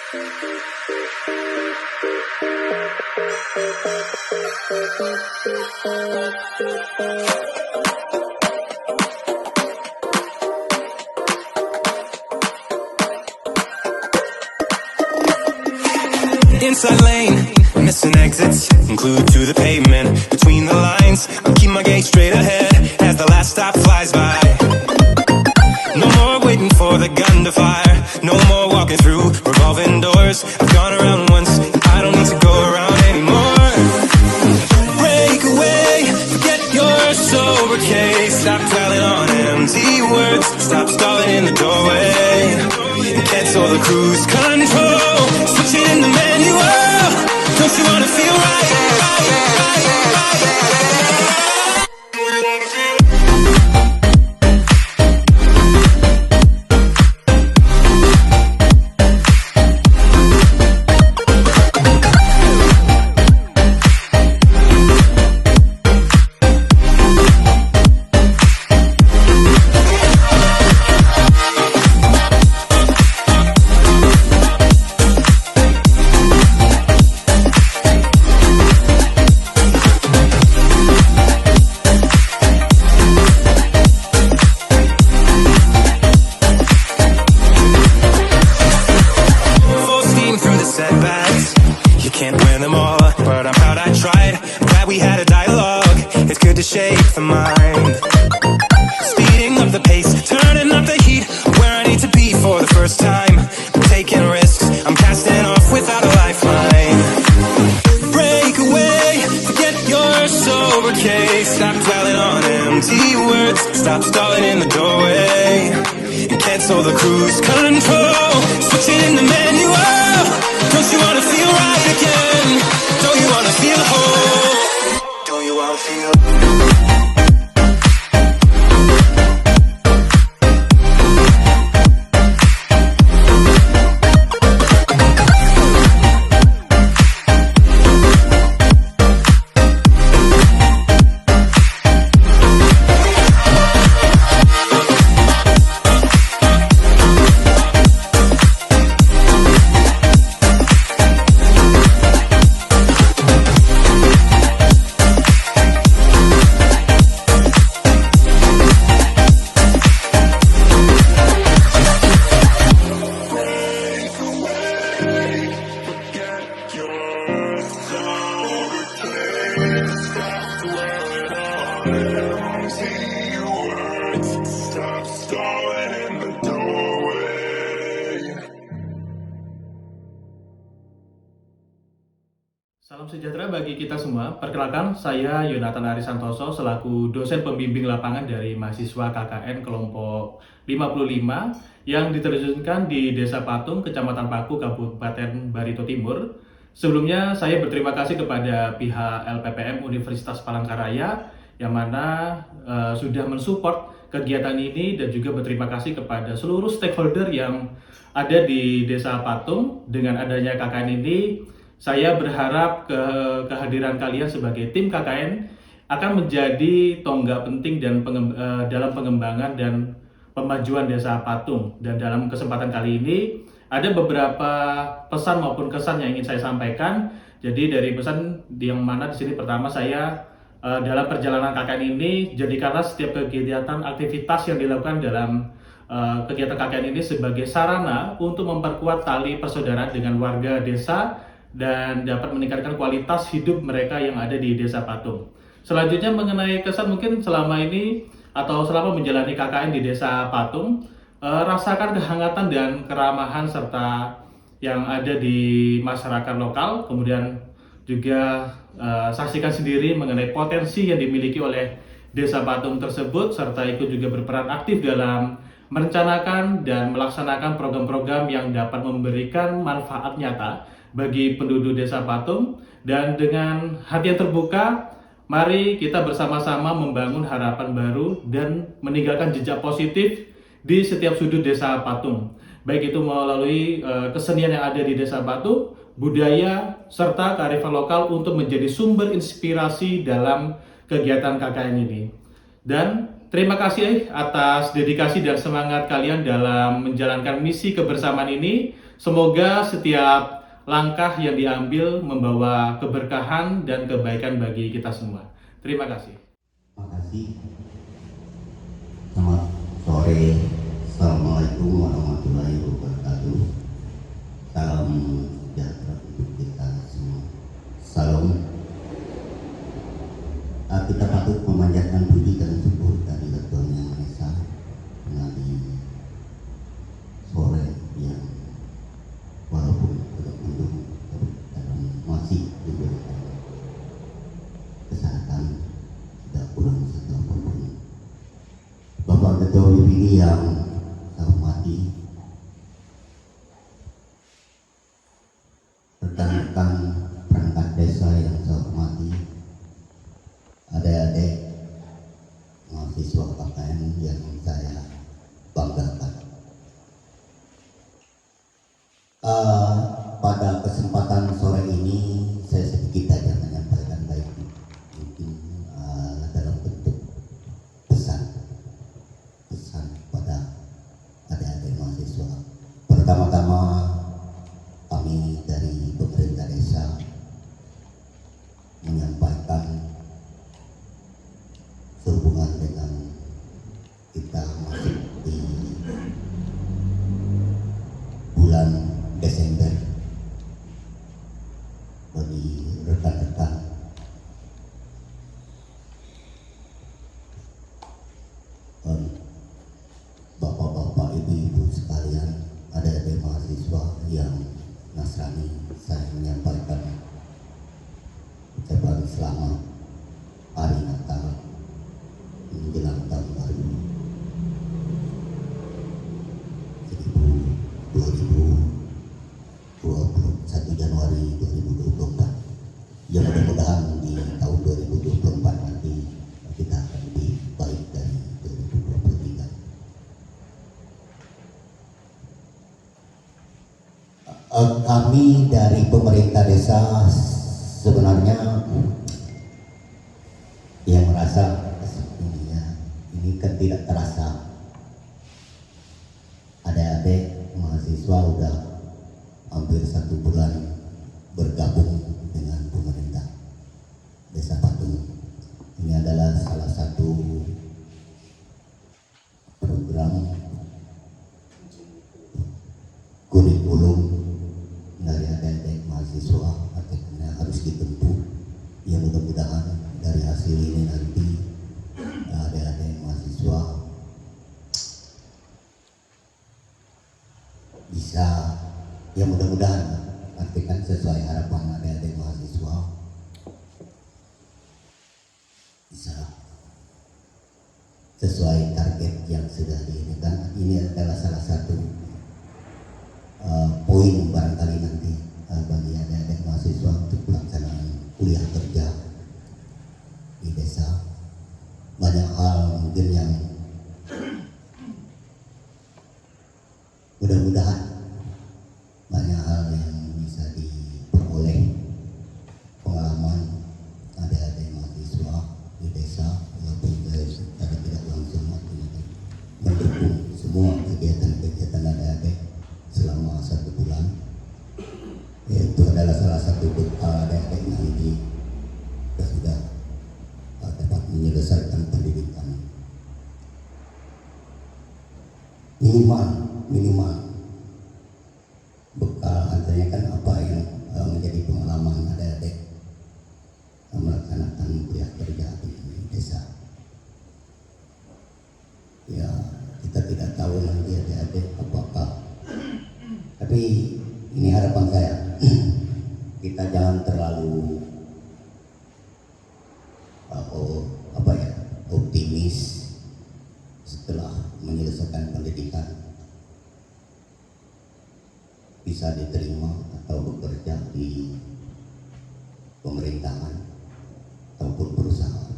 Inside lane, missing exits, glued to the pavement. Between the lines, I keep my gaze straight ahead as the last stop flies by. No more waiting for the gun to fire. No more walking through revolving doors. I've gone around once, I don't need to go around anymore. Break away, forget your sober case. Stop dwelling on empty words. Stop stalling in the doorway and cancel the cruise control. Switch it in the manual. Don't you wanna feel right? Can't win them all, but I'm proud I tried. Glad we had a dialogue, it's good to shape the mind. Speeding up the pace, turning up the heat, where I need to be for the first time. I'm taking risks, I'm casting off without a lifeline. Break away, forget your sober case. Stop dwelling on empty words. Stop stalling in the doorway and cancel the cruise control. Switch it in the manual. Don't you wanna feel right again? Don't you wanna feel whole? Don't you wanna feel? Salam sejahtera bagi kita semua. Perkenalkan, saya Yonatan Arisantoso selaku dosen pembimbing lapangan dari mahasiswa KKN kelompok 55 yang diterjunkan di Desa Patung, Kecamatan Paku, Kabupaten Barito Timur. Sebelumnya saya berterima kasih kepada pihak LPPM Universitas Palangkaraya yang mana sudah mensupport kegiatan ini, dan juga berterima kasih kepada seluruh stakeholder yang ada di Desa Patung. Dengan adanya KKN ini, saya berharap kehadiran kalian sebagai tim KKN akan menjadi tonggak penting dalam pengembangan dan pemajuan Desa Patung. Dan dalam kesempatan kali ini ada beberapa pesan maupun kesan yang ingin saya sampaikan. Jadi dari pesan yang mana di sini pertama, saya dalam perjalanan KKN ini, jadikanlah setiap kegiatan aktivitas yang dilakukan dalam kegiatan KKN ini sebagai sarana untuk memperkuat tali persaudaraan dengan warga desa dan dapat meningkatkan kualitas hidup mereka yang ada di Desa Patung. Selanjutnya mengenai kesan, mungkin selama ini atau selama menjalani KKN di Desa Patung, rasakan kehangatan dan keramahan serta yang ada di masyarakat lokal. Kemudian juga saksikan sendiri mengenai potensi yang dimiliki oleh Desa Patung tersebut, serta ikut juga berperan aktif dalam merencanakan dan melaksanakan program-program yang dapat memberikan manfaat nyata bagi penduduk Desa Patung. Dan dengan hati yang terbuka, mari kita bersama-sama membangun harapan baru dan meninggalkan jejak positif di setiap sudut Desa Patung, baik itu melalui kesenian yang ada di Desa Patung, budaya, serta kearifan lokal untuk menjadi sumber inspirasi dalam kegiatan KKN ini. Dan Terima kasih atas dedikasi dan semangat kalian dalam menjalankan misi kebersamaan ini. Semoga setiap langkah yang diambil membawa keberkahan dan kebaikan bagi kita semua. Terima kasih. Terima kasih. Selamat sore. Assalamualaikum warahmatullahi wabarakatuh. Salam sejahtera untuk kita semua. Salam. Kita patut memanjatkan puji dan syukur dari Tuhan Yang Maha Esa di sore yang walaupun tidak mendung dalam masih diberikan kesehatan, tidak kurang satu apapun. Bapak Ketua BPD yang saya hormati, rekan-rekan perangkat desa yang saya hormati, adik-adik mahasiswa KKN yang saya banggakan. Pada kesempatan sore ini saya sedikit saja menyampaikan baik mungkin dalam bentuk pesan pada adik-adik mahasiswa. Pertama-tama kami dari pemerintah desa menyampaikan sehubungan dengan kita masuk di bulan Desember, bagi rekan-rekan bapak-bapak, ibu-ibu sekalian, adik-adik mahasiswa yang Nasrani, saya menyampaikan ucapan selamat hari Natal menjelang tahun baru 2021 Januari 2024. Ya mudah-mudahan di tahun 2024 nanti kita akan lebih baik dari 2023. Kami dari pemerintah desa sebenarnya yang merasa ini kan tidak terasa. Adik-adik mahasiswa udah hampir 1 bulan bergabung dengan pemerintah Desa Patung. Ini adalah salah satu program kurikulum dari adik-adik mahasiswa artinya harus ditempuh. Ya mudah-mudahan dari hasil ini nanti adik-adik mahasiswa bisa, ya mudah-mudahan artikan sesuai harapan adik-adik mahasiswa bisa sesuai target yang sudah diinginkan. Ini adalah salah satu poin barangkali nanti bagi adik-adik mahasiswa untuk pelaksanaan kuliah kerja di desa. Banyak hal mungkin yang mudah-mudahan banyak hal yang bisa diperoleh pengalaman adik-adik mahasiswa di desa, walaupun secara tidak langsung mendukung semua kegiatan-kegiatan adik-adik selama 1 bulan. Itu adalah salah satu bekal adik-adik nanti kita sudah dapat menyelesaikan pendidikan minimal bekal artinya kan apa yang menjadi pengalaman adik-adik melaksanakan kuliah kerja di desa. Ya kita tidak tahu nanti adik-adik apakah, tapi ini harapan saya kita jangan terlalu optimis setelah menyelesaikan pendidikan bisa diterima atau bekerja di pemerintahan ataupun perusahaan.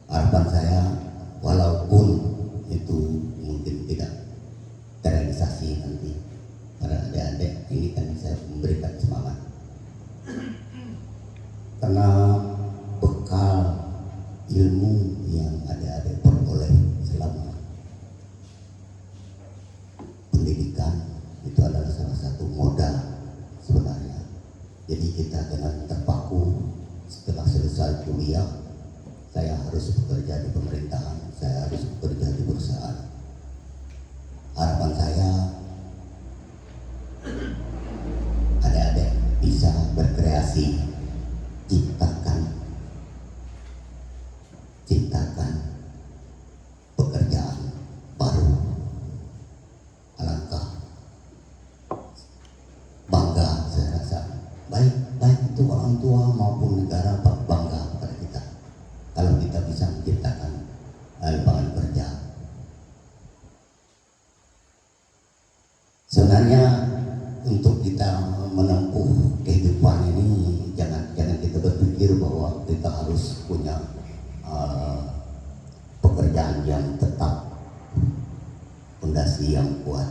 Harapan saya walaupun itu mungkin tidak terrealisasi nanti para adik-adik ini kan saya memberikan semangat karena bekal ilmu pendidikan itu adalah salah satu modal sebenarnya. Jadi kita jangan terpaku setelah selesai kuliah, saya harus bekerja di pemerintahan, saya harus bekerja di perusahaan. Harapan saya adik-adik bisa berkreasi, ciptakan pekerjaan baru. Alangkah bangga saya rasa, baik itu orang tua maupun negara bangga kepada kita kalau kita bisa menciptakan lapangan kerja. Sebenarnya untuk kita menempuh kehidupan ini jangan kita berpikir bahwa kita harus punya pekerjaan yang tetap, fondasi yang kuat.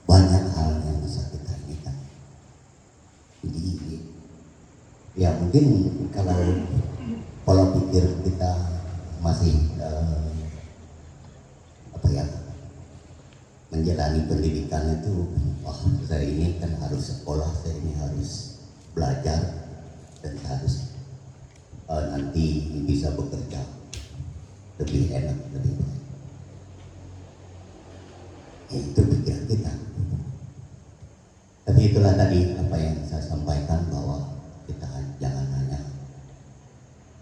Banyak hal yang bisa kita inginkan. Jadi ya mungkin kalau pola pikir kita masih menjalani pendidikan itu, wah saya ini kan harus sekolah, saya ini harus belajar, dan saya harus nanti bisa bekerja lebih enak, lebih baik. Itu pikiran kita. Tapi itulah tadi apa yang saya sampaikan, bahwa kita jangan hanya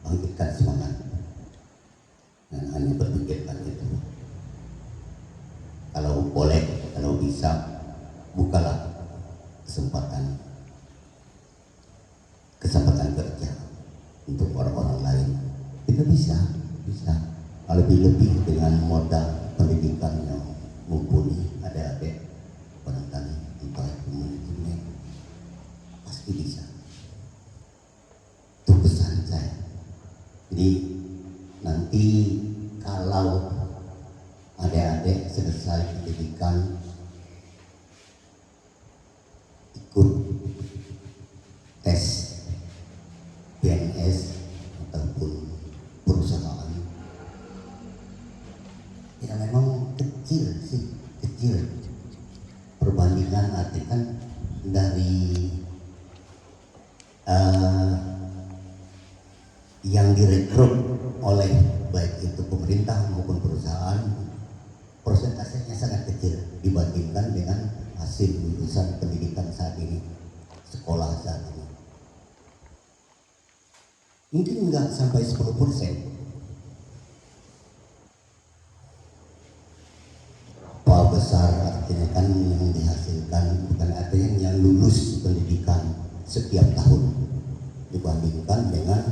bangkitkan semangat dan hanya berpikirkan itu. Kalau boleh, kalau bisa, bukalah kesempatan kerja untuk orang-orang lain. Kita bisa lebih dengan modal pendidikan yang mumpuni. Adik-adik barangkali entah itu manajemen, pasti bisa. Itu pesan saya. Jadi nanti kalau adik-adik selesai pendidikan, ikut tes PNS ataupun perusahaan, ya memang kecil perbandingan artinya kan dari yang direkrut oleh baik itu pemerintah maupun perusahaan, persentasenya sangat kecil dibandingkan dengan hasil lulusan pendidikan saat ini, sekolah saat ini. Mungkin enggak sampai 10%. Apa besar artinya kan yang dihasilkan, bukan artinya yang lulus pendidikan setiap tahun dibandingkan dengan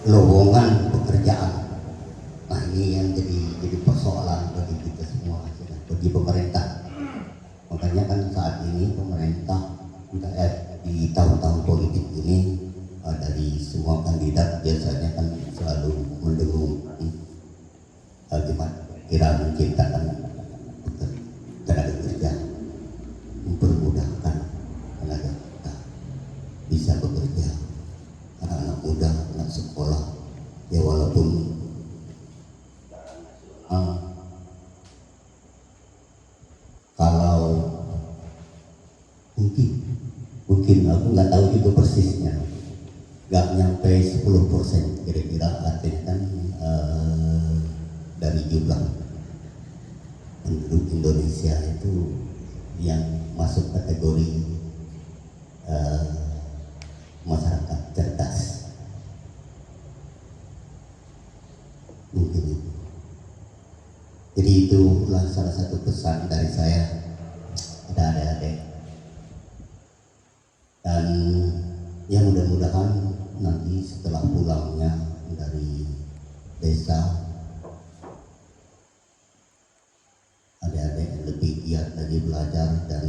lowongan pekerjaan. Nah ini yang jadi persoalan bagi kita semua, bagi pemerintah. Makanya kan saat ini pemerintah di tahun-tahun politik ini, dari semua kandidat biasanya kan selalu mendengung gimana kira menciptakan tenaga kerja, mempermudahkan tenaga kita bisa bekerja. Anak-anak muda, anak sekolah, ya walaupun kalau mungkin aku nggak tahu juga persisnya, nggak nyampe 10% kira-kira artinya kan dari jumlah penduduk Indonesia itu yang masuk kategori masyarakat cerdas. Mungkin itu. Jadi itulah salah satu pesan dari saya kepada adik-adik. Dan ya mudah-mudahan nanti setelah pulangnya dari desa, adik-adik lebih giat lagi belajar dan